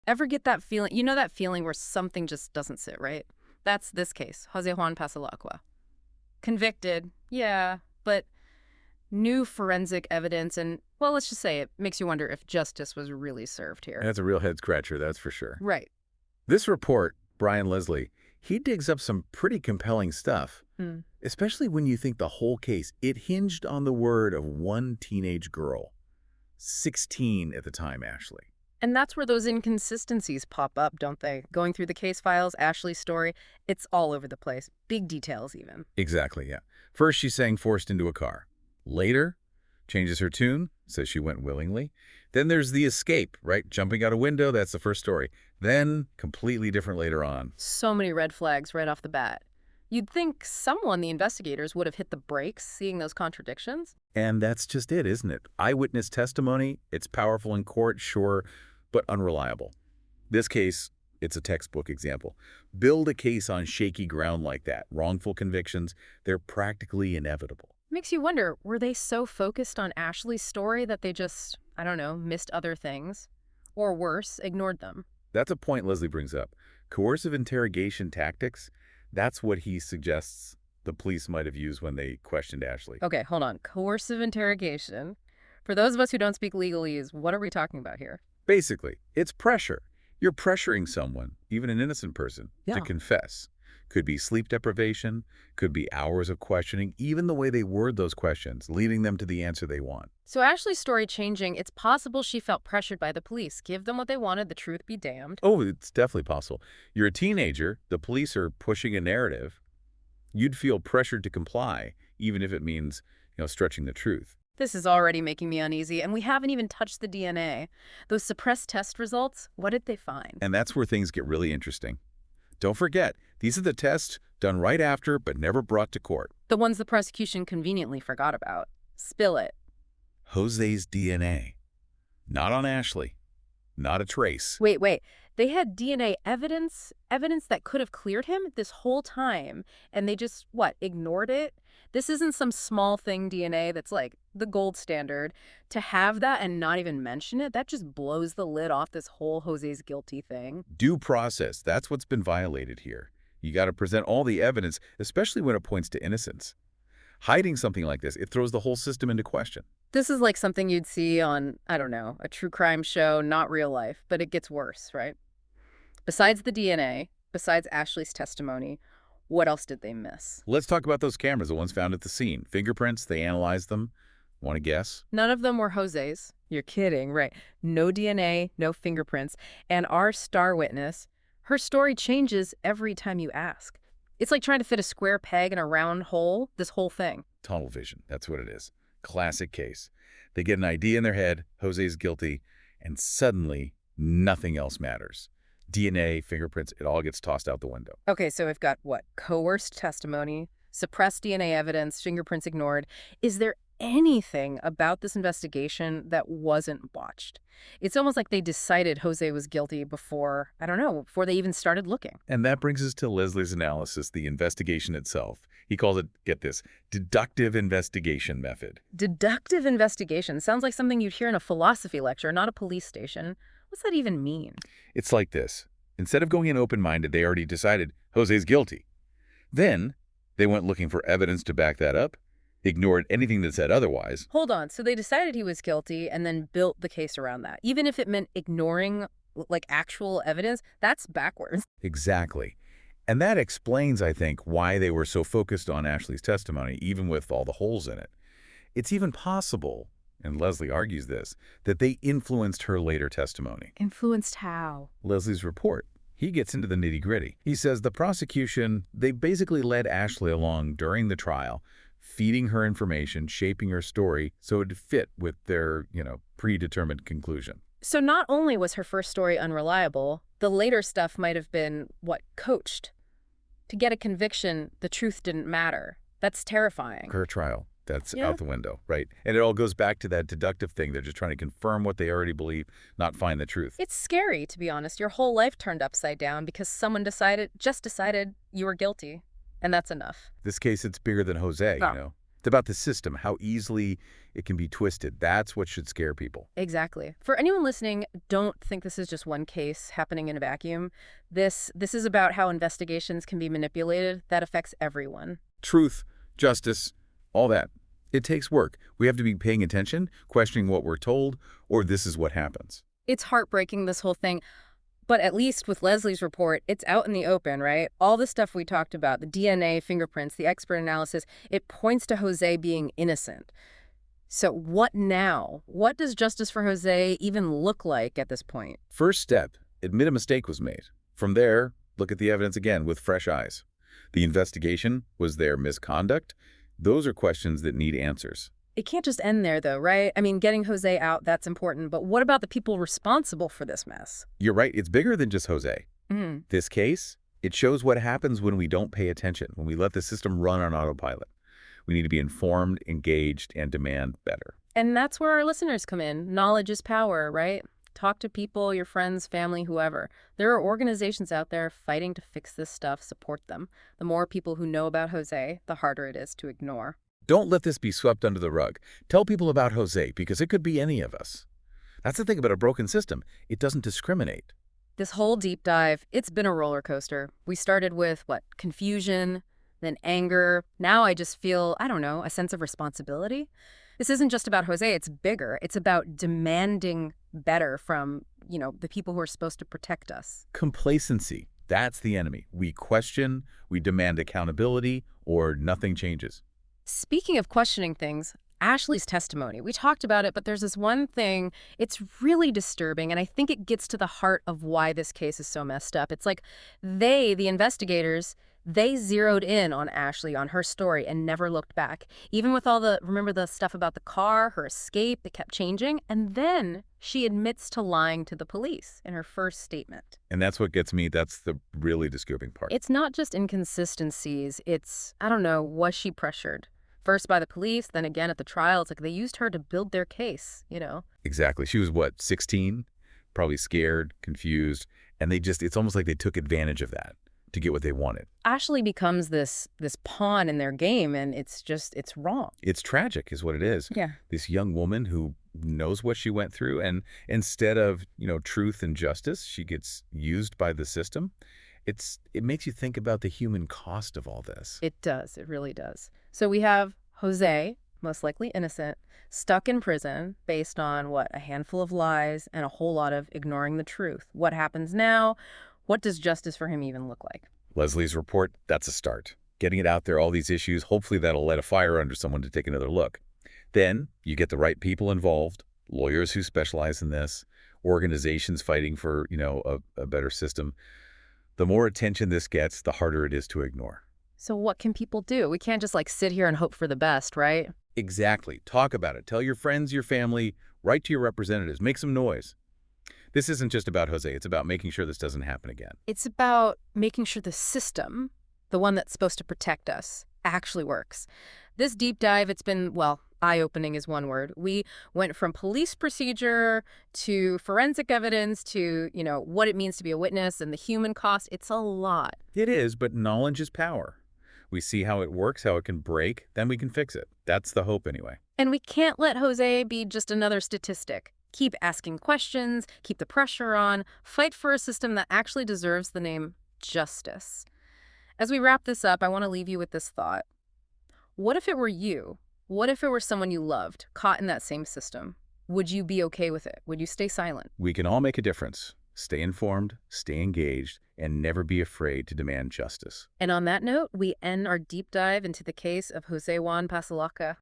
Ever get that feeling? You know that feeling where something just doesn't sit right? That's this case, Jose Juan Passalacqua. Convicted, yeah, but new forensic evidence and, well, let's just say it makes you wonder if justice was really served here. That's a real head-scratcher, that's for sure. Right. This report, Brian Leslie, he digs up some pretty compelling stuff, Hmm. especially when you think the whole case, it hinged on the word of one teenage girl. 16 at the time, Ashley. And that's where those inconsistencies pop up, don't they? Going through the case files, Ashley's story, it's all over the place. Big details, even. Exactly, yeah. First, she's saying forced into a car. Later, changes her tune, says she went willingly. Then there's the escape, right? Jumping out a window, that's the first story. Then, completely different later on. So many red flags right off the bat. You'd think someone, the investigators, would have hit the brakes seeing those contradictions. And that's just it, isn't it? Eyewitness testimony, it's powerful in court, sure, but unreliable. This case, it's a textbook example. Build a case on shaky ground like that. Wrongful convictions, they're practically inevitable. Makes you wonder, were they so focused on Ashley's story that they just, I don't know, missed other things? Or worse, ignored them? That's a point Leslie brings up. Coercive interrogation tactics, that's what he suggests the police might have used when they questioned Ashley. Okay, hold on. Coercive interrogation. For those of us who don't speak legalese, what are we talking about here? Basically, it's pressure. You're pressuring someone, even an innocent person, Yeah. to confess. Could be sleep deprivation, could be hours of questioning, even the way they word those questions, leading them to the answer they want. So Ashley's story changing, it's possible she felt pressured by the police. Give them what they wanted, the truth be damned. Oh, it's definitely possible. You're a teenager, the police are pushing a narrative. You'd feel pressured to comply, even if it means, stretching the truth. This is already making me uneasy, and we haven't even touched the DNA. Those suppressed test results, what did they find? And that's where things get really interesting. Don't forget, these are the tests done right after but never brought to court. The ones the prosecution conveniently forgot about. Spill it. Jose's DNA. Not on Ashley. Not a trace. Wait. They had DNA evidence that could have cleared him this whole time, and they just, ignored it? This isn't some small thing DNA that's like the gold standard. To have that and not even mention it, that just blows the lid off this whole Jose's guilty thing. Due process, that's what's been violated here. You got to present all the evidence, especially when it points to innocence. Hiding something like this, it throws the whole system into question. This is like something you'd see on, I don't know, a true crime show, not real life, but it gets worse, right? Besides the DNA, besides Ashley's testimony, what else did they miss? Let's talk about those cameras, the ones found at the scene. Fingerprints, they analyzed them. Want to guess? None of them were Jose's. You're kidding, right? No DNA, no fingerprints. And our star witness, her story changes every time you ask. It's like trying to fit a square peg in a round hole, this whole thing. Tunnel vision, that's what it is. Classic case. They get an idea in their head, Jose's guilty, and suddenly nothing else matters. DNA, fingerprints, it all gets tossed out the window. Okay, so we've got what? Coerced testimony, suppressed DNA evidence, fingerprints ignored. Is there anything about this investigation that wasn't watched? It's almost like they decided Jose was guilty before, I don't know, before they even started looking. And that brings us to Leslie's analysis, the investigation itself. He calls it, get this, deductive investigation method. Deductive investigation sounds like something you'd hear in a philosophy lecture, not a police station. What's that even mean? It's like this. Instead of going in open-minded, they already decided Jose's guilty. Then they went looking for evidence to back that up, ignored anything that said otherwise. Hold on. So they decided he was guilty and then built the case around that. Even if it meant ignoring, actual evidence, that's backwards. Exactly. And that explains, I think, why they were so focused on Ashley's testimony, even with all the holes in it. It's even possible, and Leslie argues this, that they influenced her later testimony. Influenced how? Leslie's report. He gets into the nitty-gritty. He says the prosecution, they basically led Ashley along during the trial, feeding her information, shaping her story so it would fit with their, predetermined conclusion. So not only was her first story unreliable, the later stuff might have been, coached. To get a conviction, the truth didn't matter. That's terrifying. Her trial. That's Yeah. out the window, right? And it all goes back to that deductive thing. They're just trying to confirm what they already believe, not find the truth. It's scary, to be honest. Your whole life turned upside down because someone just decided you were guilty. And that's enough. This case, it's bigger than Jose, Oh. It's about the system, how easily it can be twisted. That's what should scare people. Exactly. For anyone listening, don't think this is just one case happening in a vacuum. This is about how investigations can be manipulated. That affects everyone. Truth, justice, all that. It takes work. We have to be paying attention, questioning what we're told, or this is what happens. It's heartbreaking, this whole thing. But at least with Leslie's report, it's out in the open, right? All the stuff we talked about, the DNA, fingerprints, the expert analysis, it points to Jose being innocent. So what now? What does justice for Jose even look like at this point? First step, admit a mistake was made. From there, look at the evidence again with fresh eyes. The investigation, was there misconduct? Those are questions that need answers. It can't just end there, though, right? I mean, getting Jose out, that's important. But what about the people responsible for this mess? You're right, it's bigger than just Jose. Mm. This case, it shows what happens when we don't pay attention, when we let the system run on autopilot. We need to be informed, engaged, and demand better. And that's where our listeners come in. Knowledge is power, right? Talk to people, your friends, family, whoever. There are organizations out there fighting to fix this stuff. Support them. The more people who know about Jose, the harder it is to ignore. Don't let this be swept under the rug. Tell people about Jose, because it could be any of us. That's the thing about a broken system. It doesn't discriminate. This whole deep dive, it's been a roller coaster. We started with, confusion, then anger. Now I just feel, I don't know, a sense of responsibility. This isn't just about Jose, it's bigger. It's about demanding better from, the people who are supposed to protect us. Complacency, that's the enemy. We question, we demand accountability, or nothing changes. Speaking of questioning things, Ashley's testimony, we talked about it, but there's this one thing, it's really disturbing, and I think it gets to the heart of why this case is so messed up. It's like the investigators, they zeroed in on Ashley, on her story, and never looked back. Even with remember the stuff about the car, her escape, it kept changing, and then she admits to lying to the police in her first statement. And that's what gets me, that's the really disturbing part. It's not just inconsistencies, it's, I don't know, was she pressured? First by the police, then again at the trial. It's like they used her to build their case, Exactly. She was, 16? Probably scared, confused, and it's almost like they took advantage of that to get what they wanted. Ashley becomes this pawn in their game, and it's wrong. It's tragic is what it is. Yeah. This young woman who knows what she went through, and instead of, truth and justice, she gets used by the system. It makes you think about the human cost of all this. It does. It really does. So we have Jose, most likely innocent, stuck in prison based on, a handful of lies and a whole lot of ignoring the truth. What happens now? What does justice for him even look like? Leslie's report, that's a start. Getting it out there, all these issues, hopefully that'll light a fire under someone to take another look. Then you get the right people involved, lawyers who specialize in this, organizations fighting for, a better system. The more attention this gets, the harder it is to ignore. So what can people do? We can't just sit here and hope for the best, right? Exactly. Talk about it. Tell your friends, your family, write to your representatives, make some noise. This isn't just about Jose. It's about making sure this doesn't happen again. It's about making sure the system, the one that's supposed to protect us, actually works. This deep dive, it's been, eye-opening is one word. We went from police procedure to forensic evidence to, what it means to be a witness and the human cost. It's a lot. It is, but knowledge is power. We see how it works, how it can break, then we can fix it. That's the hope anyway. And we can't let Jose be just another statistic. Keep asking questions, keep the pressure on, fight for a system that actually deserves the name justice. As we wrap this up, I want to leave you with this thought. What if it were you? What if it were someone you loved, caught in that same system? Would you be okay with it? Would you stay silent? We can all make a difference. Stay informed, stay engaged, and never be afraid to demand justice. And on that note, we end our deep dive into the case of Jose Juan Passalacqua.